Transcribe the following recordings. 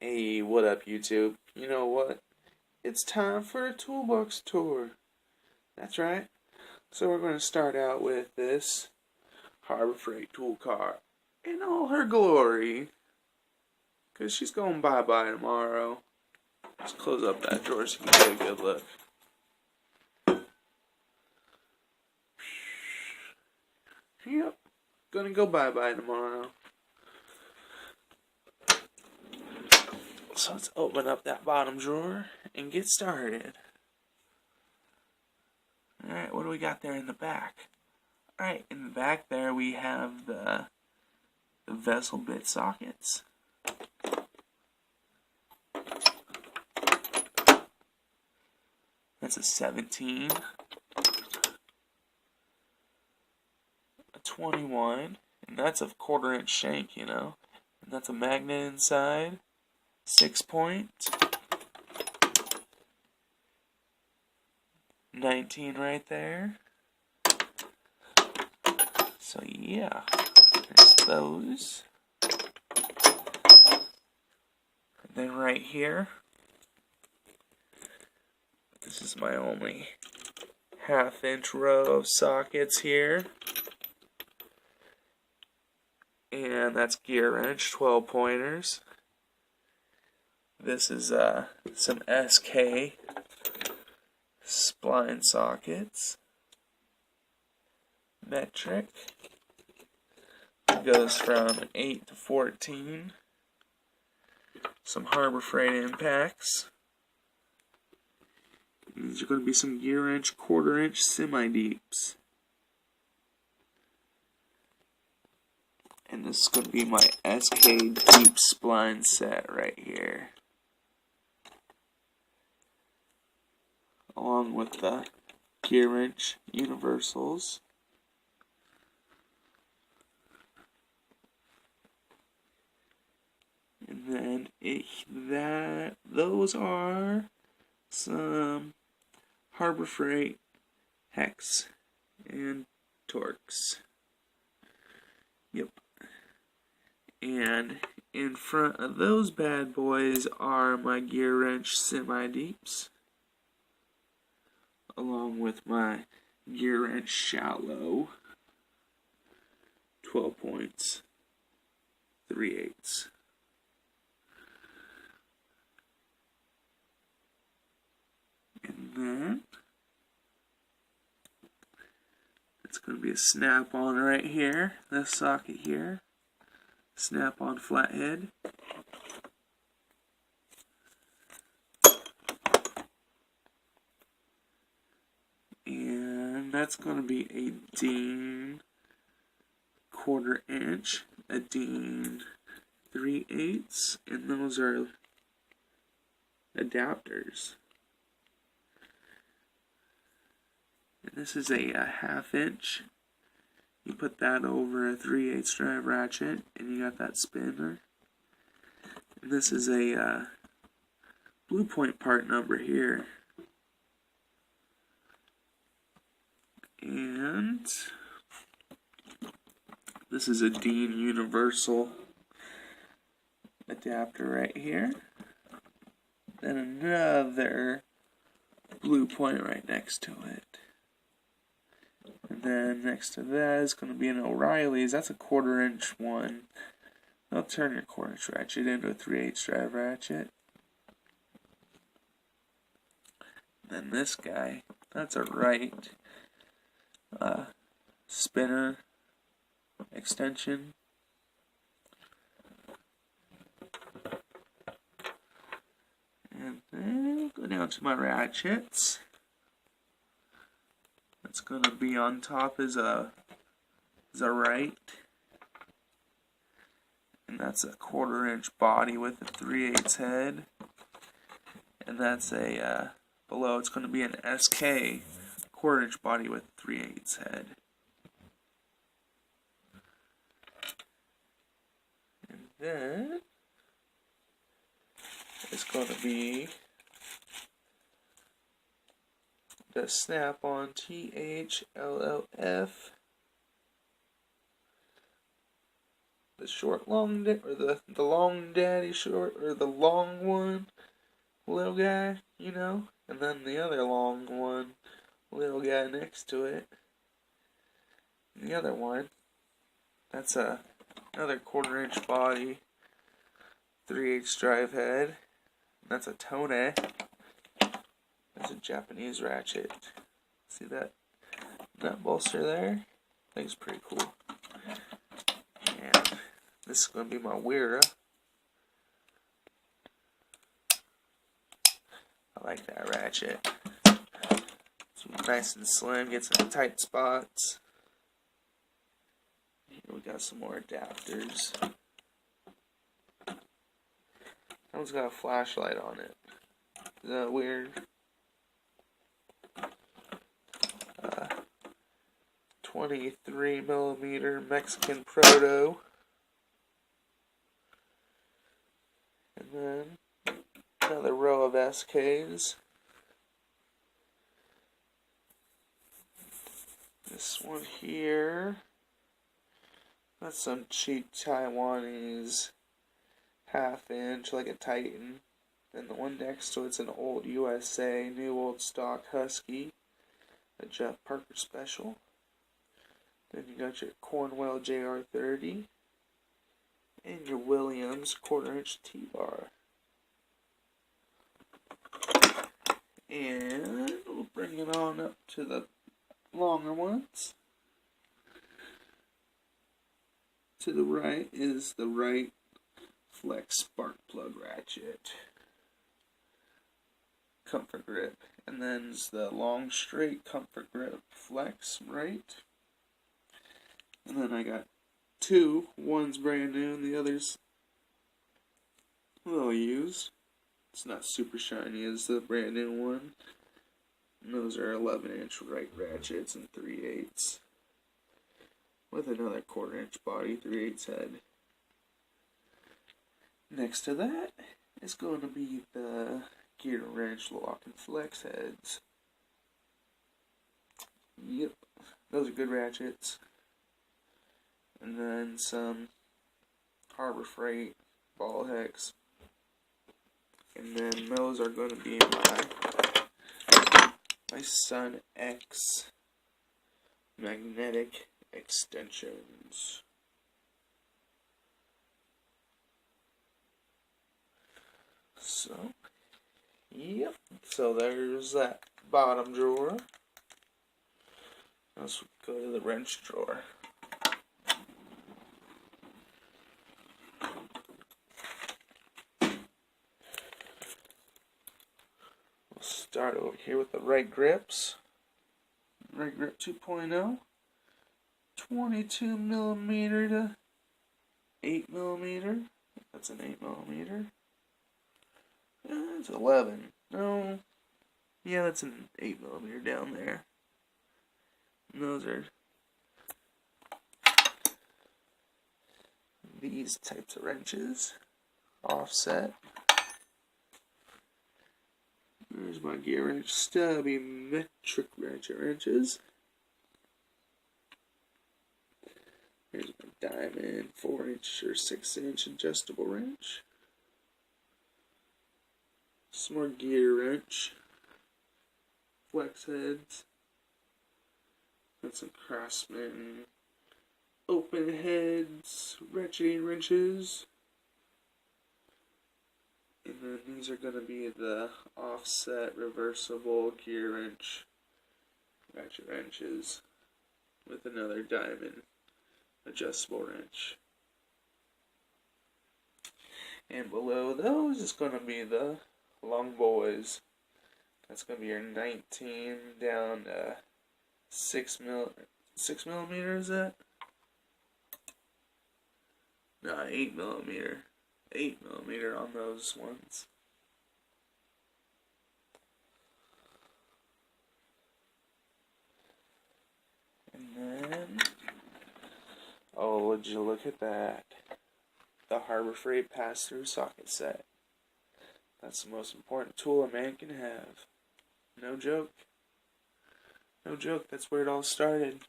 Hey, what up, YouTube? You know what? It's time for a toolbox tour. That's right. So we're going to start out with this Harbor Freight tool car in all her glory, because she's going bye-bye tomorrow. Let's close up that drawer so you can get a good look. Yep, gonna go bye-bye tomorrow. So let's open up that bottom drawer and get started. Alright, what do we got there in the back? Alright, in the back there we have the vessel bit sockets. That's a 17, a 21, and that's a 1/4 inch shank, you know. And that's a magnet inside, 6-point, 19 right there. So yeah, there's those. And then right here, this is my only 1/2 inch row of sockets here. And that's Gearwrench 12 pointers. This is some SK spline sockets. Metric. It goes from 8 to 14. Some Harbor Freight impacts. These are going to be some Gearwrench 1/4 inch semi-deeps. And this is going to be my SK deep spline set right here. Along with the Gearwrench universals. And then those are some Harbor Freight hex and torques. Yep. And in front of those bad boys are my Gearwrench semi-deeps, along with my Gearwrench shallow 12 points, 3/8. And then it's going to be a snap-on right here, this socket here. Snap-on flathead. And that's going to be a Dean 1/4 inch, a Dean 3/8, and those are adapters. And this is a 1/2 inch. You put that over a 3/8 drive ratchet, and you got that spinner. And this is a blue point part number here. And this is a Dean universal adapter right here. Then another blue point right next to it. And then next to that is going to be an O'Reilly's. That's a 1/4 inch one. They'll turn your 1/4 inch ratchet into a 3/8 drive ratchet. And then this guy, that's a right spinner extension. And then go down to my ratchets. That's going to be on top is a right, and that's a 1/4 inch body with a 3/8 head, and that's a below it's going to be an SK 1/4 inch body with a 3/8 head. And then it's going to be the snap-on THLLF, the short long or the long daddy short, or the long one, little guy, you know, and then the other long one, little guy next to it. And the other one, that's another 1/4" body, 3/8 drive head. That's a Tone. That's a Japanese ratchet. See that nut bolster there? I think it's pretty cool. And this is going to be my Wera. I like that ratchet. It's nice and slim, gets in tight spots. Here we got some more adapters. That one's got a flashlight on it. Is that weird? 23mm Mexican Proto. And then another row of SKs. This one here, that's some cheap Taiwanese 1/2 inch, like a Titan. And the one next to it's an old USA, new old stock Husky, a Jeff Parker special. Then you got your Cornwell JR30 and your Williams 1/4" T-bar. And we'll bring it on up to the longer ones. To the right is the right flex spark plug ratchet. Comfort grip. And then is the long straight comfort grip flex right. And then I got two. One's brand new and the other's a little used. It's not super shiny as the brand new one. And those are 11-inch right ratchets and 3/8. With another 1/4" body, 3/8 head. Next to that is going to be the Gearwrench lock and flex heads. Yep, those are good ratchets. And then some Harbor Freight ball hex. And then those are going to be my Sun X magnetic extensions. So, yep. So there's that bottom drawer. Let's go to the wrench drawer. We'll start over here with the right grips. Right grip 2.0. 22mm to 8mm. That's an 8mm. It's 11. No. Yeah, that's an 8mm down there. And those are these types of wrenches. Offset. There's my Gearwrench stubby metric ratchet wrenches. Here's my diamond 4-inch or 6-inch adjustable wrench. Some more Gearwrench flex heads. Got some Craftsman open heads, ratcheting wrenches. And then these are going to be the offset reversible Gearwrench ratchet wrenches with another diamond adjustable wrench. And below those is going to be the long boys. That's going to be your 19 down to 6mm, is that? No, 8mm. 8mm on those ones. And then, oh, would you look at that? The Harbor Freight pass-through socket set. That's the most important tool a man can have. No joke. No joke, that's where it all started.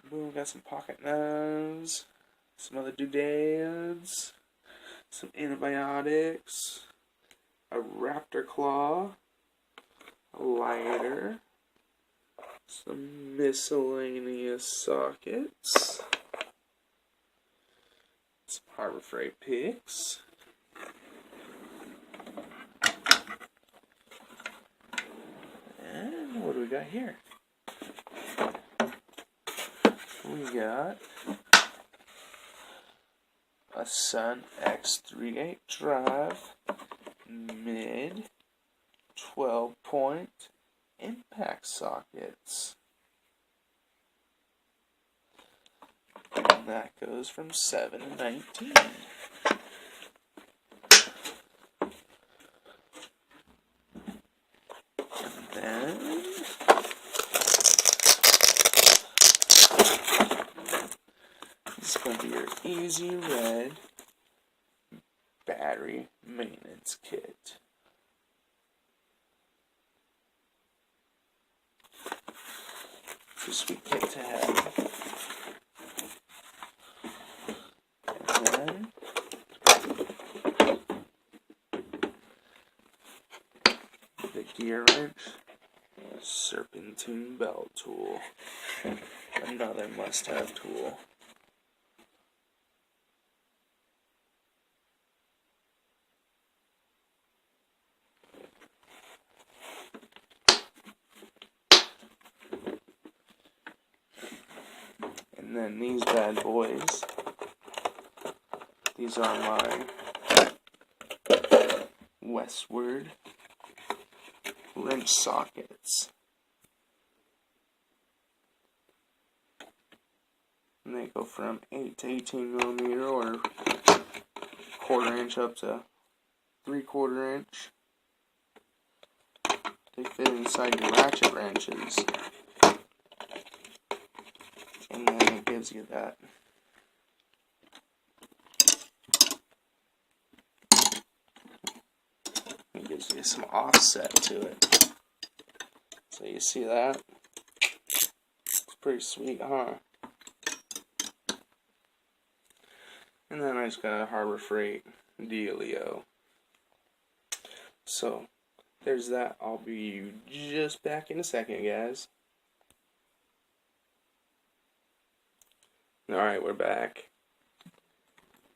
Boom, got some pocket knives, some other doodads, some antibiotics, a raptor claw, a lighter, some miscellaneous sockets, some Harbor Freight picks, and what do we got here? We got a Sun X38 drive, mid 12-point impact sockets. And that goes from 7 to 19. And then it's going to be your Easy Red battery maintenance kit. It's a sweet kit to have. And then the Gearwrench serpentine belt tool. Another must-have tool. And then these bad boys, these are my Westward wrench sockets. And they go from 8 to 18 millimeter or 1/4 inch up to 3/4 inch. They fit inside your ratchet wrenches. And then it gives you that. It gives you some offset to it. So you see that? It's pretty sweet, huh? And then I just got a Harbor Freight dealio. So, there's that. I'll be just back in a second, guys. Alright, we're back.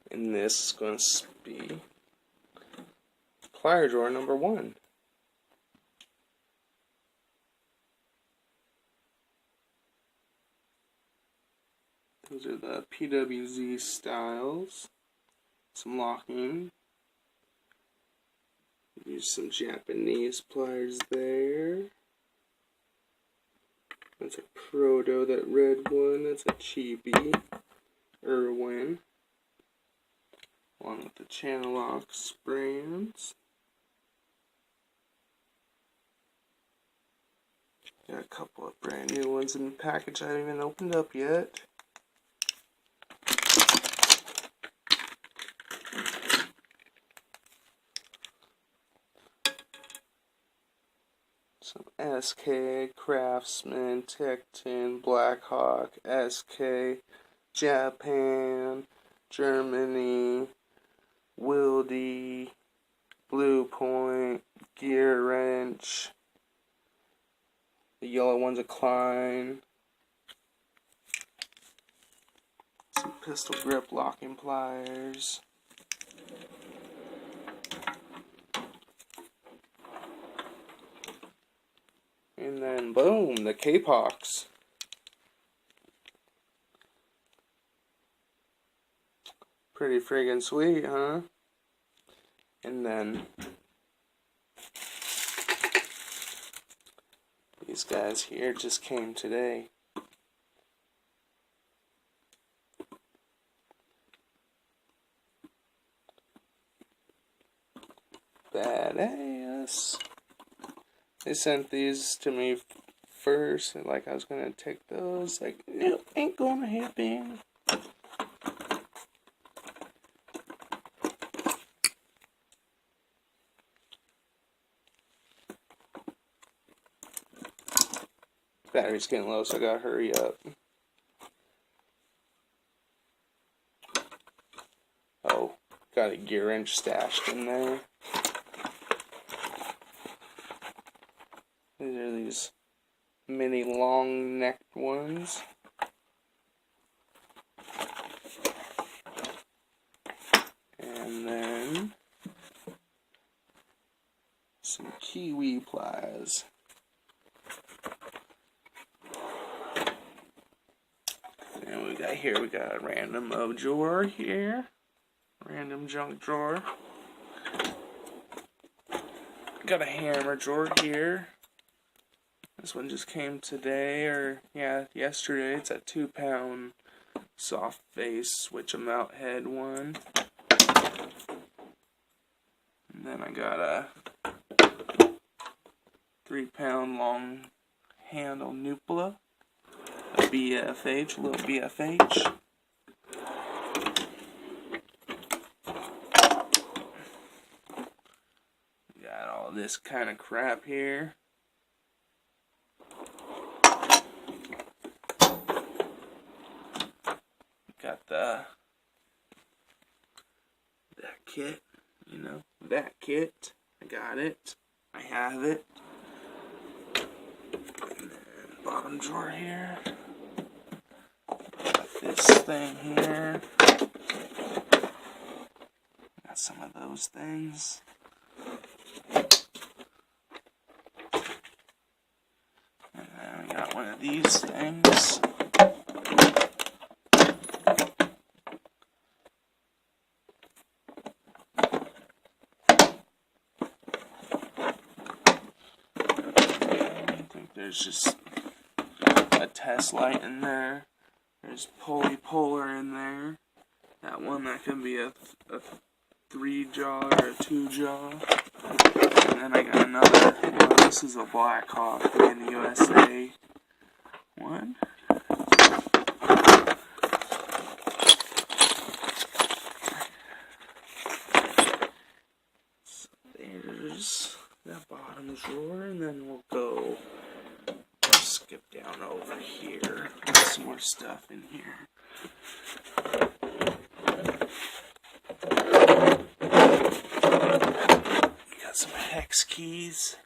And this is going to be plier drawer number 1. Those are the PWZ styles. Some locking. Use some Japanese pliers there. That's a Proto, that red one. That's a cheapie. Irwin. Along with the channel lock strands. Got a couple of brand new ones in the package I haven't even opened up yet. Some SK, Craftsman, Tecton, Blackhawk, SK, Japan, Germany, Wildy, Blue Point, Gearwrench. The yellow one's a Klein. Some pistol grip locking pliers. And then, boom, the K-Pox. Pretty friggin' sweet, huh? And then, these guys here just came today. Badass. They sent these to me first, and like I was gonna take those. Like, nope, ain't gonna happen. Battery's getting low, so I gotta hurry up. got a Gearwrench stashed in there. These are these mini long necked ones. And then some kiwi pliers. And we got a random drawer here. Random junk drawer. Got a hammer drawer here. This one just came today, or yeah, yesterday. It's a 2-pound soft face switch mount head one. And then I got a 3-pound long handle Nupla, a BFH, a little BFH. Got all this kind of crap here. Got that kit, you know, that kit. I got it. I have it. And then bottom drawer here. Got this thing here. Got some of those things. And then I got one of these things. There's just a test light in there. There's polypolar in there. That one, that could be a 3-jaw or a 2-jaw. And then I got another one. This is a Black Hawk made in the USA one. So there's that bottom drawer, and then we'll skip down over here. There's some more stuff in here. Got some hex keys.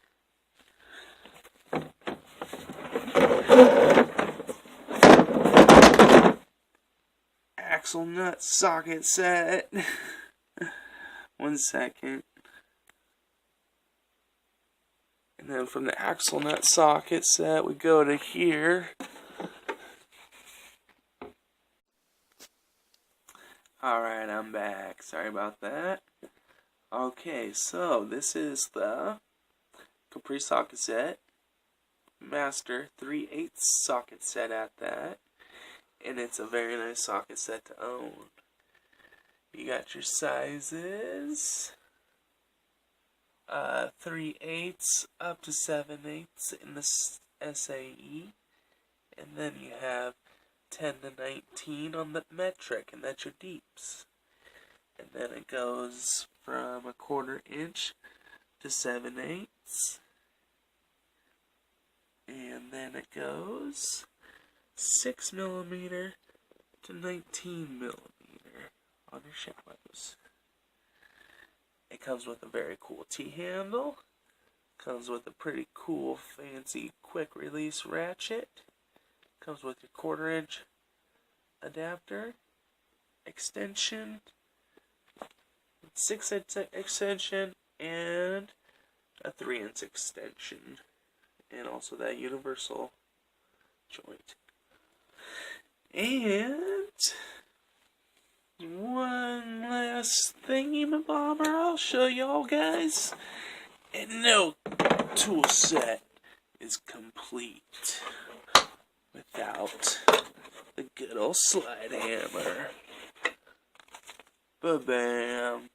Axle nut socket set. 1 second. And then from the axle nut socket set, we go to here. Alright, I'm back. Sorry about that. Okay, so this is the Capri socket set. Master 3/8 socket set at that. And it's a very nice socket set to own. You got your sizes. 3/8 up to 7/8 in the SAE, and then you have 10 to 19 on the metric, and that's your deeps. And then it goes from 1/4 inch to 7/8, and then it goes 6mm to 19mm on your shallows. It comes with a very cool T-handle. Comes with a pretty cool, fancy, quick release ratchet. Comes with your 1/4 inch adapter, extension, 6-inch extension, and a 3-inch extension. And also that universal joint. And one last thingy-mabobber I'll show y'all guys. And no tool set is complete without the good old slide hammer. Ba-bam.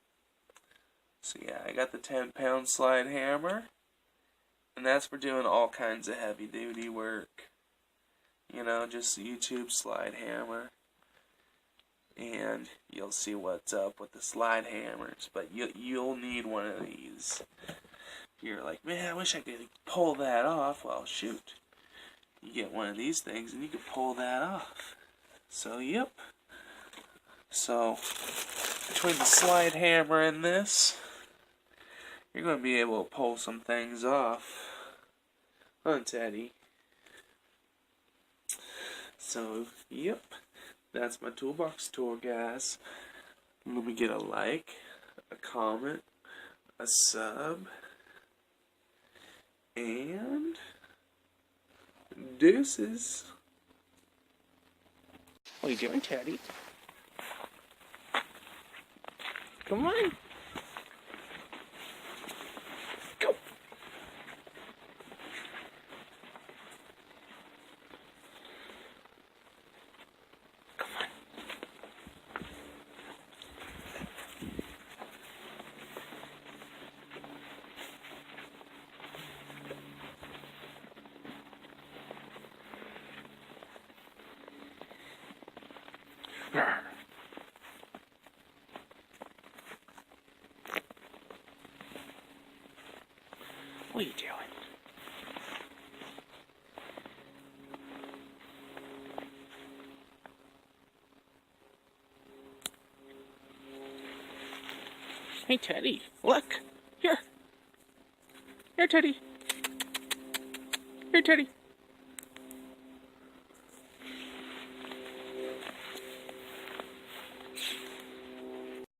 So yeah, I got the 10-pound slide hammer. And that's for doing all kinds of heavy-duty work. You know, just YouTube slide hammer. And you'll see what's up with the slide hammers. But you'll need one of these. You're like, man, I wish I could pull that off. Well, shoot. You get one of these things and you can pull that off. So, yep. So, between the slide hammer and this, you're going to be able to pull some things off. Huh, Teddy? So, yep, that's my toolbox tour, guys. Let me get a like, a comment, a sub, and deuces. What are you doing, Teddy? Come on. Go. Come on. What are you doing? Hey, Teddy, look. Here. Here, Teddy. Here, Teddy.